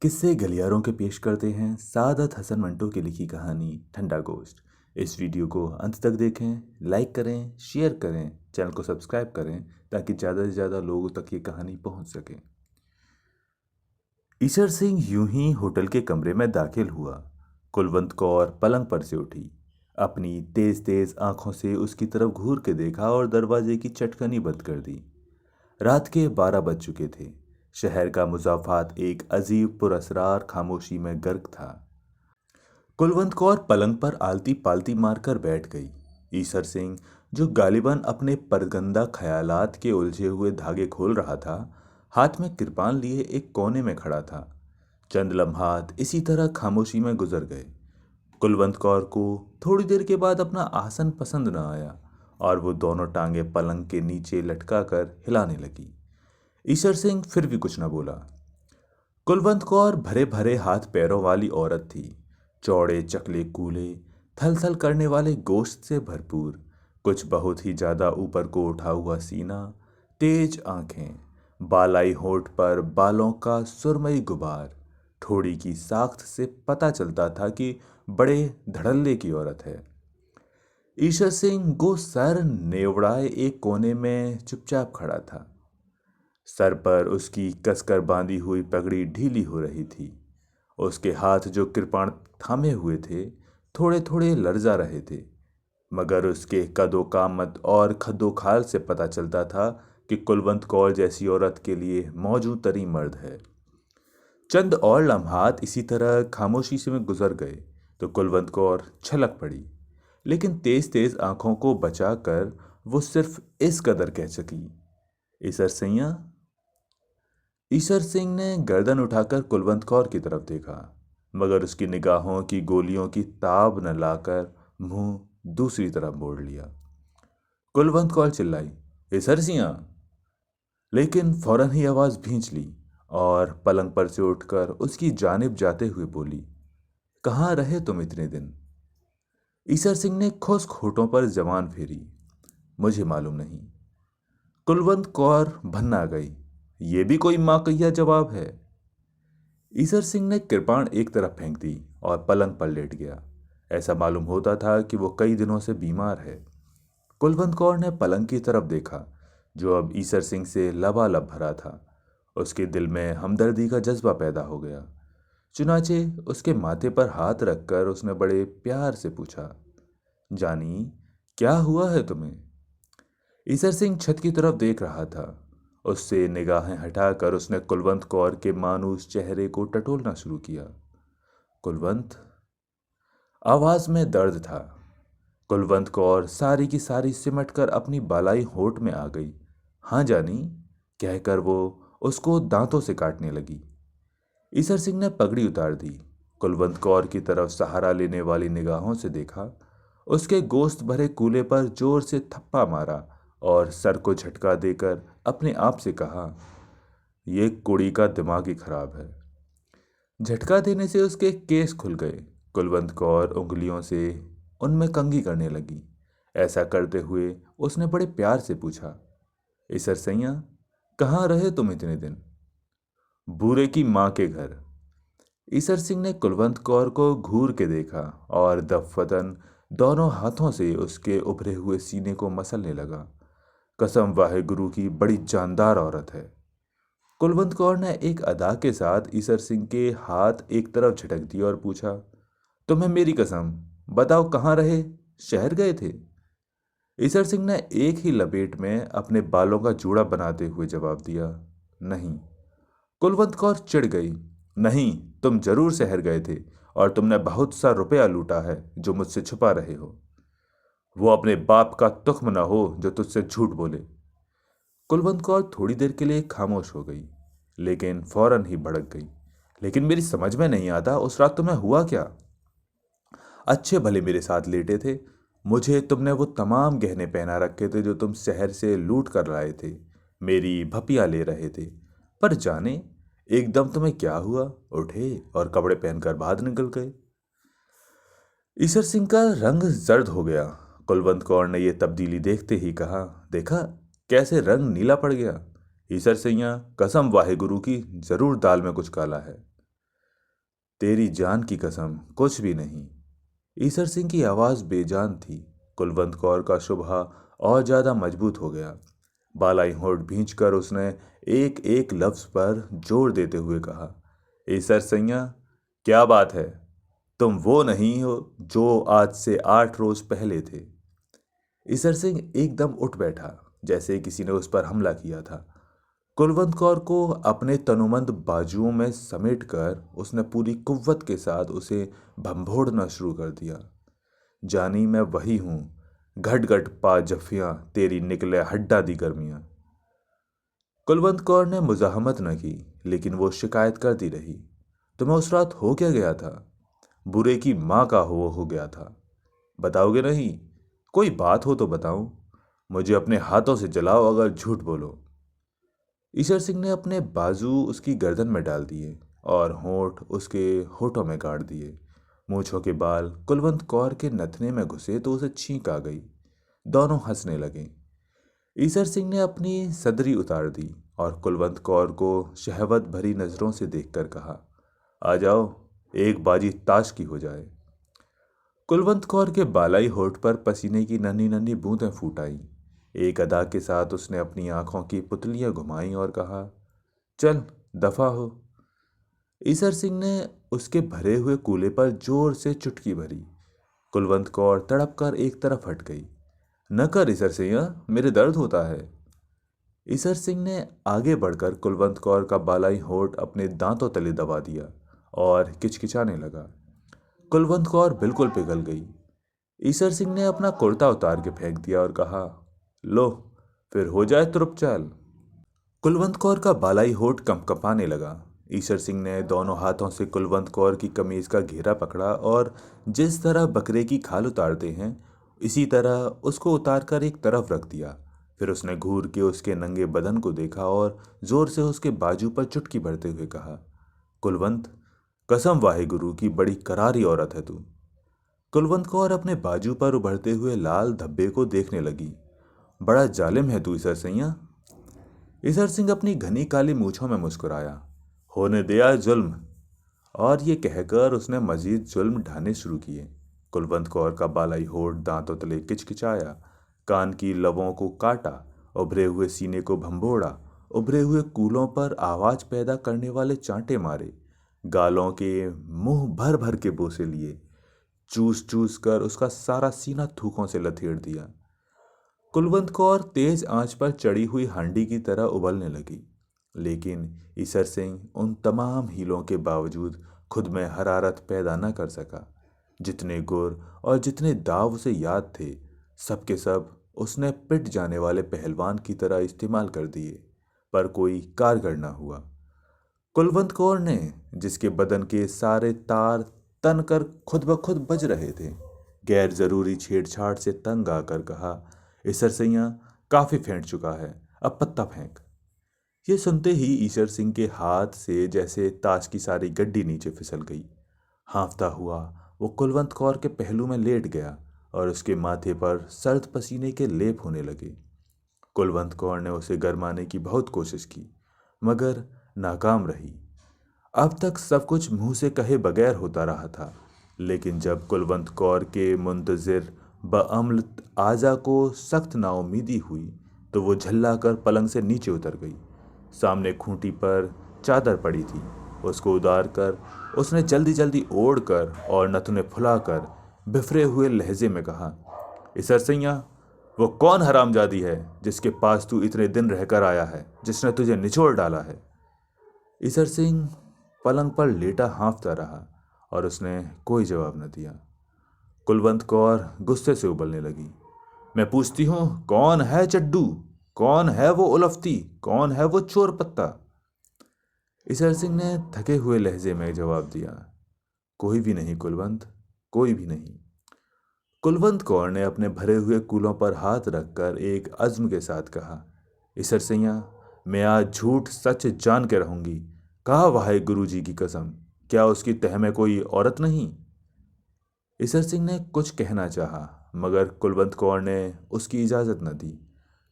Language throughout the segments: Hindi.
किस्से गलियारों के पेश करते हैं सादत हसन मंटो की लिखी कहानी ठंडा गोश्त। इस वीडियो को अंत तक देखें, लाइक करें, शेयर करें, चैनल को सब्सक्राइब करें ताकि ज़्यादा से ज़्यादा लोगों तक ये कहानी पहुंच सके। ईशर सिंह यूं ही होटल के कमरे में दाखिल हुआ। कुलवंत कौर पलंग पर से उठी, अपनी तेज तेज आंखों से उसकी तरफ घूर के देखा और दरवाजे की चटकनी बंद कर दी। रात के 12 बज चुके थे। शहर का मुज़ाफ़ात एक अजीब पुरअसरार खामोशी में गर्क था। कुलवंत कौर पलंग पर आलती पालती मारकर बैठ गई। ईसर सिंह, जो गालिबन अपने परगंदा ख्यालात के उलझे हुए धागे खोल रहा था, हाथ में कृपान लिए एक कोने में खड़ा था। चंद लम्हात इसी तरह खामोशी में गुजर गए। कुलवंत कौर को थोड़ी देर के बाद अपना आसन पसंद न आया और वो दोनों टांगे पलंग के नीचे लटका कर हिलाने लगी। ईशर सिंह फिर भी कुछ न बोला। कुलवंत कौर भरे भरे हाथ पैरों वाली औरत थी। चौड़े चकले कूले, थल थल करने वाले गोश्त से भरपूर, कुछ बहुत ही ज्यादा ऊपर को उठा हुआ सीना, तेज आंखें, बालाई होठ पर बालों का सुरमई गुबार। ठोड़ी की साख्त से पता चलता था कि बड़े धड़ल्ले की औरत है। ईशर सिंह गो सर नेवड़ाए एक कोने में चुपचाप खड़ा था। सर पर उसकी कसकर बांधी हुई पगड़ी ढीली हो रही थी। उसके हाथ जो कृपाण थामे हुए थे, थोड़े थोड़े लर्जा रहे थे, मगर उसके कदो कामत और खद्दो खाल से पता चलता था कि कुलवंत कौर जैसी औरत के लिए मौजू तरी मर्द है। चंद और लम्हात इसी तरह खामोशी से में गुजर गए तो कुलवंत कौर छलक पड़ी, लेकिन तेज तेज आंखों को बचाकर वो सिर्फ इस कदर कह सकी, इसर सैया। ईशर सिंह ने गर्दन उठाकर कुलवंत कौर की तरफ देखा, मगर उसकी निगाहों की गोलियों की ताब न लाकर मुंह दूसरी तरफ मोड़ लिया। कुलवंत कौर चिल्लाई, ईशर सिंह, लेकिन फौरन ही आवाज भींच ली और पलंग पर से उठकर उसकी जानिब जाते हुए बोली, कहाँ रहे तुम इतने दिन? ईशर सिंह ने खुश्क होठों पर जबान फेरी, मुझे मालूम नहीं। कुलवंत कौर भन्ना गई, ये भी कोई माकैया जवाब है? ईसर सिंह ने कृपाण एक तरफ फेंक दी और पलंग पर लेट गया। ऐसा मालूम होता था कि वो कई दिनों से बीमार है। कुलवंत कौर ने पलंग की तरफ देखा, जो अब ईसर सिंह से लबालब भरा था। उसके दिल में हमदर्दी का जज्बा पैदा हो गया। चुनाचे उसके माथे पर हाथ रखकर उसने बड़े प्यार से पूछा, जानी, क्या हुआ है तुम्हें? ईसर सिंह छत की तरफ देख रहा था। उससे निगाहें हटाकर उसने कुलवंत कौर के मानूस चेहरे को टटोलना शुरू किया। कुलवंत, आवाज में दर्द था। कुलवंत कौर सारी की सारी सिमटकर अपनी बालाई होठ में आ गई। हाँ जानी, कहकर वो उसको दांतों से काटने लगी। ईसर सिंह ने पगड़ी उतार दी। कुलवंत कौर की तरफ सहारा लेने वाली निगाहों से देखा। उसके गोश्त भरे कूले पर जोर से थप्पा मारा और सर को झटका देकर अपने आप से कहा, ये कुड़ी का दिमाग ही खराब है। झटका देने से उसके केस खुल गए। कुलवंत कौर उंगलियों से उनमें कंघी करने लगी। ऐसा करते हुए उसने बड़े प्यार से पूछा, ईसर सैया, कहाँ रहे तुम इतने दिन? बूरे की माँ के घर। ईसर सिंह ने कुलवंत कौर को घूर के देखा और दफवतन दोनों हाथों से उसके उभरे हुए सीने को मसलने लगा। कसम वाहे गुरु की बड़ी जानदार औरत है। कुलवंत कौर ने एक अदा के साथ ईसर सिंह के हाथ एक तरफ झटक दिया और पूछा, तुम्हें मेरी कसम, बताओ कहाँ रहे? शहर गए थे? ईसर सिंह ने एक ही लपेट में अपने बालों का जूड़ा बनाते हुए जवाब दिया, नहीं। कुलवंत कौर चिढ़ गई, नहीं, तुम जरूर शहर गए थे और तुमने बहुत सा रुपया लूटा है जो मुझसे छुपा रहे हो। वो अपने बाप का तुख्म न हो जो तुझसे झूठ बोले। कुलवंत कौर थोड़ी देर के लिए खामोश हो गई, लेकिन फौरन ही भड़क गई, लेकिन मेरी समझ में नहीं आता उस रात तुम्हें हुआ क्या? अच्छे भले मेरे साथ लेटे थे। मुझे तुमने वो तमाम गहने पहना रखे थे जो तुम शहर से लूट कर लाए थे। मेरी भपिया ले रहे थे। पर जाने एकदम तुम्हें क्या हुआ, उठे और कपड़े पहनकर बाहर निकल गए। ईसर सिंह का रंग जर्द हो गया। कुलवंत कौर ने यह तब्दीली देखते ही कहा, देखा कैसे रंग नीला पड़ गया। ईसर सैया, कसम वाहे गुरु की, जरूर दाल में कुछ काला है। तेरी जान की कसम कुछ भी नहीं। ईसर सिंह की आवाज़ बेजान थी। कुलवंत कौर का शुबहा और ज़्यादा मजबूत हो गया। बालाई होठ भींचकर उसने एक एक लफ्ज़ पर जोर देते हुए कहा, ईसर सैया, क्या बात है? तुम वो नहीं हो जो आज से 8 रोज पहले थे। ईसर सिंह एकदम उठ बैठा, जैसे किसी ने उस पर हमला किया था। कुलवंत कौर को अपने तनुमंद बाजुओं में समेटकर उसने पूरी कुव्वत के साथ उसे भंभोड़ना शुरू कर दिया। जानी मैं वही हूं, घट घट पा जफियां तेरी निकले हड्डा दी गर्मियां। कुलवंत कौर ने मुजाहमत न की, लेकिन वो शिकायत करती रही, तुम्हें उस रात हो क्या गया था? बुरे की माँ का हो गया था। बताओगे नहीं? कोई बात हो तो बताऊं। मुझे अपने हाथों से जलाओ अगर झूठ बोलो। ईशर सिंह ने अपने बाजू उसकी गर्दन में डाल दिए और होंठ उसके होठों में गाड़ दिए। मूंछों के बाल कुलवंत कौर के नथने में घुसे तो उसे छींक आ गई। दोनों हंसने लगे। ईसर सिंह ने अपनी सदरी उतार दी और कुलवंत कौर को शहवत भरी नजरों से देखकर कहा, आ जाओ, एक बाजी ताश की हो जाए। कुलवंत कौर के बालाई होठ पर पसीने की नन्ही नन्ही बूंदें फूट आईं। एक अदा के साथ उसने अपनी आंखों की पुतलियां घुमाईं और कहा, चल, दफा हो। ईसर सिंह ने उसके भरे हुए कूले पर जोर से चुटकी भरी। कुलवंत कौर तड़प कर एक तरफ हट गई। न कर ईसर सिंह, मेरे दर्द होता है। ईसर सिंह ने आगे बढ़कर कुलवंत कौर का बालाई होठ अपने दांतों तले दबा दिया और किचकिचाने लगा। कुलवंत कौर बिल्कुल पिघल गई। ईसर सिंह ने अपना कुर्ता उतार के फेंक दिया और कहा, लो, फिर हो जाए तुरुपचाल। कुलवंत कौर का बालाई होठ कंपकंपाने लगा। ईशर सिंह ने दोनों हाथों से कुलवंत कौर की कमीज का घेरा पकड़ा और जिस तरह बकरे की खाल उतारते हैं इसी तरह उसको उतारकर एक तरफ रख दिया। फिर उसने घूर के उसके नंगे बदन को देखा और जोर से उसके बाजू पर चुटकी भरते हुए कहा, कुलवंत, कसम वाहेगुरु की बड़ी करारी औरत है तू। कुलवंत कौर अपने बाजू पर उभरते हुए लाल धब्बे को देखने लगी। बड़ा जालिम है तू ईसर सैया। ईसर सिंह अपनी घनी काली मूछों में मुस्कुराया, होने दिया जुल्म। और ये कहकर उसने मजीद जुल्म ढाने शुरू किए। कुलवंत कौर का बालाई होठ दांतों तले किचकिचाया, कान की लबों को काटा, उभरे हुए सीने को भंबोड़ा, उभरे हुए कूलों पर आवाज पैदा करने वाले चांटे मारे, गालों के मुंह भर भर के बोसे लिए, चूस चूस कर उसका सारा सीना थूकों से लथेड़ दिया। कुलवंत कौर तेज आंच पर चढ़ी हुई हांडी की तरह उबलने लगी, लेकिन ईसर सिंह उन तमाम हीलों के बावजूद खुद में हरारत पैदा न कर सका। जितने गुर और जितने दाव उसे याद थे, सब के सब उसने पिट जाने वाले पहलवान की तरह इस्तेमाल कर दिए, पर कोई कारगर न हुआ। कुलवंत कौर ने, जिसके बदन के सारे तार तन कर खुद ब खुद बज रहे थे, गैर जरूरी छेड़छाड़ से तंग आकर कहा, ईसर सिंह, काफी फेंट चुका है, अब पत्ता फेंक। ये सुनते ही ईशर सिंह के हाथ से जैसे ताश की सारी गड्डी नीचे फिसल गई। हाँफता हुआ वो कुलवंत कौर के पहलू में लेट गया और उसके माथे पर सर्द पसीने के लेप होने लगे। कुलवंत कौर ने उसे गरमाने की बहुत कोशिश की, मगर नाकाम रही। अब तक सब कुछ मुंह से कहे बगैर होता रहा था, लेकिन जब कुलवंत कौर के मुंतजिर बअम्ल आजा को सख्त नाउमीदी हुई तो वो झल्ला कर पलंग से नीचे उतर गई। सामने खूंटी पर चादर पड़ी थी, उसको उतार कर उसने जल्दी जल्दी ओढ़ कर और नथुने फुलाकर बिफरे हुए लहजे में कहा, इसर सैया, वो कौन हरामजादी है जिसके पास तू इतने दिन रहकर आया है, जिसने तुझे निचोड़ डाला है? ईसर सिंह पलंग पर लेटा हाँफता रहा और उसने कोई जवाब न दिया। कुलवंत कौर गुस्से से उबलने लगी। मैं पूछती हूँ, कौन है चड्डू? कौन है वो उलफ्ती? कौन है वो चोर पत्ता? ईसर सिंह ने थके हुए लहजे में जवाब दिया, कोई भी नहीं कुलवंत, कोई भी नहीं। कुलवंत कौर ने अपने भरे हुए कूलों पर हाथ रखकर एक अज़्म के साथ कहा, ईसर सिंह, मैं आज झूठ सच जान के रहूंगी। कहा वाहे गुरु जी की कसम, क्या उसकी तह में कोई औरत नहीं? ईसर सिंह ने कुछ कहना चाहा, मगर कुलवंत कौर ने उसकी इजाजत न दी।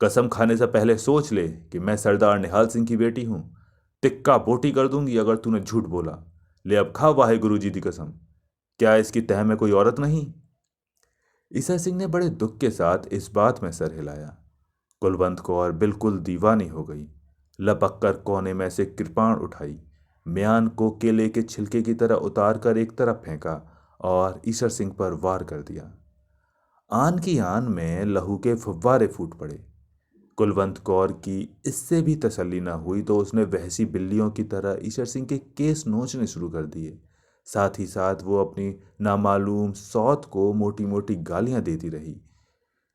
कसम खाने से पहले सोच ले कि मैं सरदार निहाल सिंह की बेटी हूं। तिक्का बोटी कर दूंगी अगर तूने झूठ बोला। ले अब खा वाहेगुरु जी दी कसम, क्या इसकी तह में कोई औरत नहीं? ईसा सिंह ने बड़े दुख के साथ इस बात में सर हिलाया। कुलवंत कौर बिल्कुल दीवानी हो गई। लपक कर कोने में से कृपाण उठाई, म्यान को केले के छिलके की तरह उतार कर एक तरफ फेंका और ईश्वर सिंह पर वार कर दिया। आन की आन में लहू के फव्वारे फूट पड़े। कुलवंत कौर की इससे भी तसल्ली न हुई तो उसने वहसी बिल्लियों की तरह ईश्वर सिंह के केस नोचने शुरू कर दिए। साथ ही साथ वो अपनी नामालूम सौत को मोटी मोटी गालियां देती रही।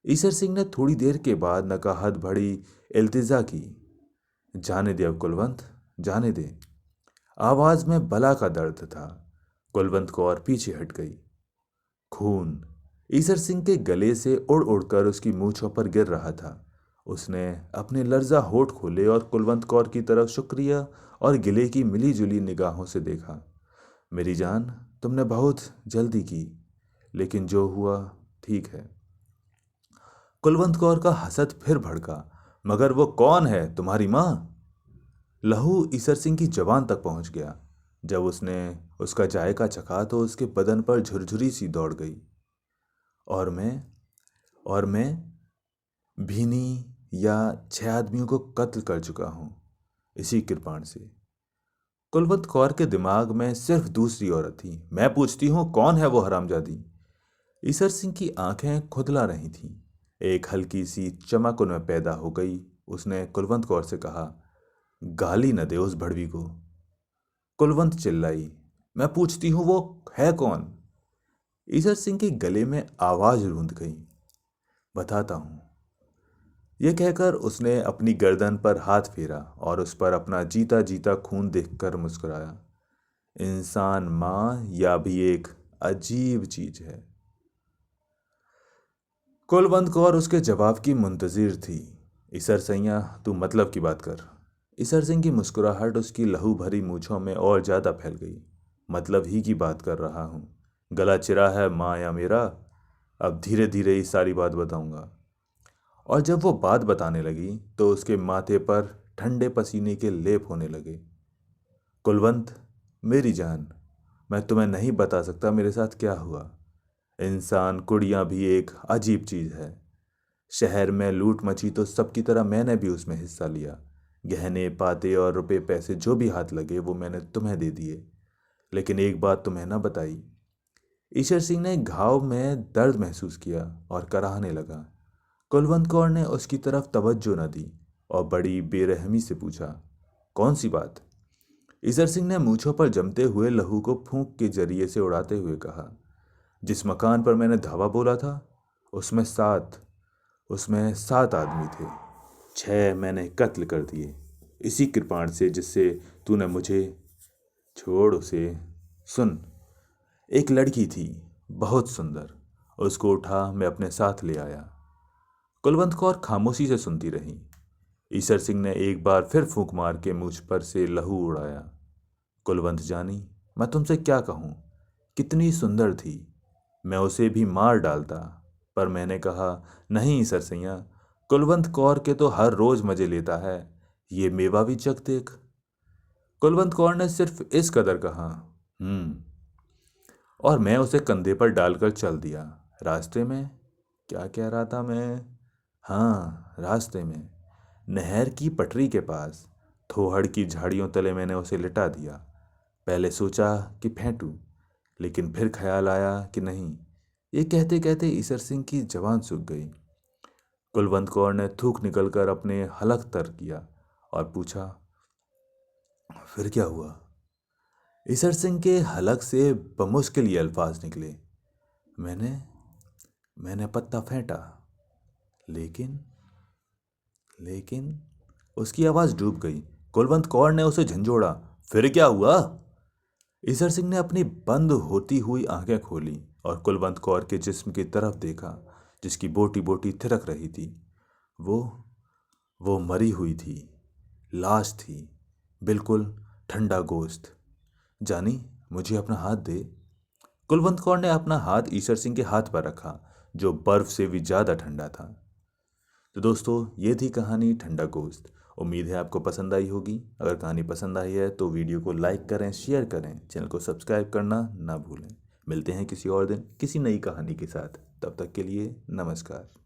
ईश्वर सिंह ने थोड़ी देर के बाद नकाहत भरी इल्तिजा की, जाने दे अब कुलवंत, जाने दे। आवाज में बला का दर्द था। कुलवंत कौर पीछे हट गई। खून ईश्वर सिंह के गले से उड़ उड़कर उसकी मूंछों पर गिर रहा था। उसने अपने लर्जा होठ खोले और कुलवंत कौर की तरफ शुक्रिया और गिले की मिली जुली निगाहों से देखा। मेरी जान, तुमने बहुत जल्दी की, लेकिन जो हुआ ठीक है। कुलवंत कौर का हसद फिर भड़का। मगर वो कौन है, तुम्हारी माँ? लहू ईसर सिंह की जबान तक पहुंच गया। जब उसने उसका जायका चखा तो उसके बदन पर झुरझुरी सी दौड़ गई। और मैं भीनी या 6 आदमियों को कत्ल कर चुका हूं इसी कृपाण से। कुलवंत कौर के दिमाग में सिर्फ दूसरी औरत थी। मैं पूछती हूं, कौन है वो हरामजादी? ईसर सिंह की आंखें खुदला रही थीं। एक हल्की सी चमक उनमें पैदा हो गई। उसने कुलवंत कौर से कहा, गाली न दे उस भड़वी को। कुलवंत चिल्लाई, मैं पूछती हूं वो है कौन? ईसर सिंह के गले में आवाज रूंध गई, बताता हूं। यह कहकर उसने अपनी गर्दन पर हाथ फेरा और उस पर अपना जीता जीता खून देखकर मुस्कुराया। इंसान मां या भी एक अजीब चीज है। कुलवंत कौर उसके जवाब की मुंतजिर थी। ईसर सैया, तू मतलब की बात कर। ईसर सिंह की मुस्कुराहट उसकी लहू भरी मूछों में और ज्यादा फैल गई। मतलब ही की बात कर रहा हूं। गला चिरा है माँ या मेरा? अब धीरे धीरे ही सारी बात बताऊंगा। और जब वो बात बताने लगी तो उसके माथे पर ठंडे पसीने के लेप होने लगे। कुलवंत, मेरी जान, मैं तुम्हें नहीं बता सकता मेरे साथ क्या हुआ। इंसान कुड़ियाँ भी एक अजीब चीज़ है। शहर में लूट मची तो सबकी तरह मैंने भी उसमें हिस्सा लिया। गहने पाते और रुपए पैसे जो भी हाथ लगे वो मैंने तुम्हें दे दिए। लेकिन एक बात तुम्हें ना बताई। ईश्वर सिंह ने घाव में दर्द महसूस किया और कराहने लगा। कुलवंत कौर ने उसकी तरफ तवज्जो न दी और बड़ी बेरहमी से पूछा, कौन सी बात? ईश्वर सिंह ने मूंछों पर जमते हुए लहू को फूंक के जरिए से उड़ाते हुए कहा, जिस मकान पर मैंने धावा बोला था उसमें सात आदमी थे। 6 मैंने कत्ल कर दिए इसी कृपाण से जिससे तूने मुझे। छोड़ उसे। सुन, एक लड़की थी बहुत सुंदर, उसको उठा मैं अपने साथ ले आया। कुलवंत कौर खामोशी से सुनती रही। ईसर सिंह ने एक बार फिर फूंक मार के मुझ पर से लहू उड़ाया। कुलवंत जानी, मैं तुमसे क्या कहूं, कितनी सुंदर थी। मैं उसे भी मार डालता, पर मैंने कहा, नहीं ईसर सैया, कुलवंत कौर के तो हर रोज मजे लेता है, ये मेवा भी चख देख। कुलवंत कौर ने सिर्फ इस कदर कहा, और मैं उसे कंधे पर डालकर चल दिया। रास्ते में क्या कह रहा था मैं? हाँ, रास्ते में नहर की पटरी के पास थोहड़ की झाड़ियों तले मैंने उसे लिटा दिया। पहले सोचा कि फेंटूं, लेकिन फिर ख्याल आया कि नहीं। ये कहते कहते ईसर सिंह की जबान सूख गई। कुलवंत कौर ने थूक निकलकर अपने हलक तर किया और पूछा, फिर क्या हुआ? ईसर सिंह के हलक से बमुश्किल ये अल्फाज निकले, मैंने पत्ता फेंटा, लेकिन लेकिन उसकी आवाज डूब गई। कुलवंत कौर ने उसे झंझोड़ा, फिर क्या हुआ? ईसर सिंह ने अपनी बंद होती हुई आंखें खोली और कुलवंत कौर के जिस्म की तरफ देखा, जिसकी बोटी बोटी थिरक रही थी। वो मरी हुई थी, लाश थी, बिल्कुल ठंडा गोश्त। जानी, मुझे अपना हाथ दे। कुलवंत कौर ने अपना हाथ ईश्वर सिंह के हाथ पर रखा, जो बर्फ से भी ज्यादा ठंडा था। तो दोस्तों, ये थी कहानी ठंडा गोश्त। उम्मीद है आपको पसंद आई होगी। अगर कहानी पसंद आई है तो वीडियो को लाइक करें, शेयर करें, चैनल को सब्सक्राइब करना ना भूलें। मिलते हैं किसी और दिन किसी नई कहानी के साथ। तब तक के लिए नमस्कार।